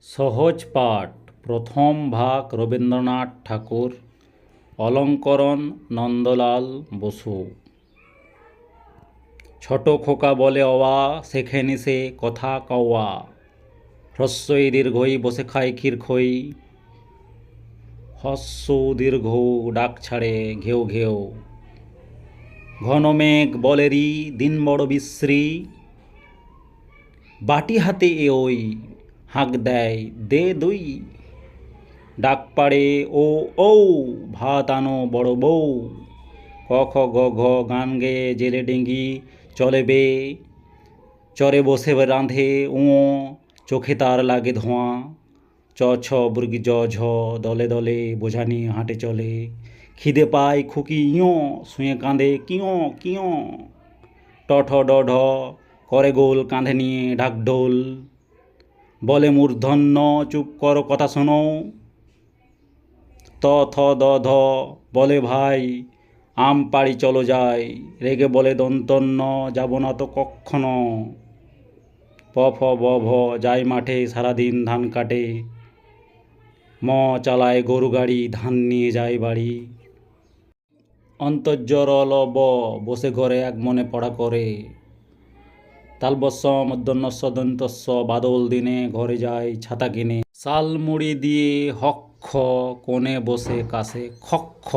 সহজ পাঠ প্রথম ভাগ রবীন্দ্রনাথ ঠাকুর অলঙ্করণ নন্দলাল বসু। ছোট খোকা বলে অওয়া, শেখেনি সে কথা কওয়া। হ্রস্বই দীর্ঘই বসে খায় ক্ষীর খই। হস্য দীর্ঘ ডাক ছাড়ে ঘেউ ঘেউ। ঘন মেঘ বলেরি দিন বড় বিশ্রী। বাটি হাতে এ ওই হাঁক দেয় দে দুই। ডাক পাড়ে ও ঔ ভাত আনো বড় বউ। ক খ গ ঘ গান গেয়ে জেলে ডিঙ্গি চলে বে। চরে বসে রাঁধে উঁ, চোখে তার লাগে ধোঁয়া। চ ছ বর্গি জ ঝ দলে দলে বোঝা নিয়ে হাঁটে চলে। খিদে পায় খুকি ইয়ো, শুয়ে কাঁদে কিয় কিয়। ট ঠ ড ঢ করে গোল কাঁধে নিয়ে ঢাকঢোল। বলে মূর্ধন্য চুপ করো কথা শোনো। ত থ দ ধ বলে ভাই আম পাড়ি চলো যাই। রেগে বলে দন্তন্য যাব না তো কক্ষনো। প ফ ব ভ যায় মাঠে সারাদিন ধান কাটে। ম চালায় গরু গাড়ি ধান নিয়ে যায় বাড়ি। অন্তর্জর ল ব বসে ঘরে এক মনে পড়া করে। তালবস্য মূর্ধন্যস্য দন্তস্য বাদল দিনে ঘরে যায় ছাতা কিনে। শাল মুড়ি দিয়ে হক্ষ কোণে বসে কাশে খক্ষ।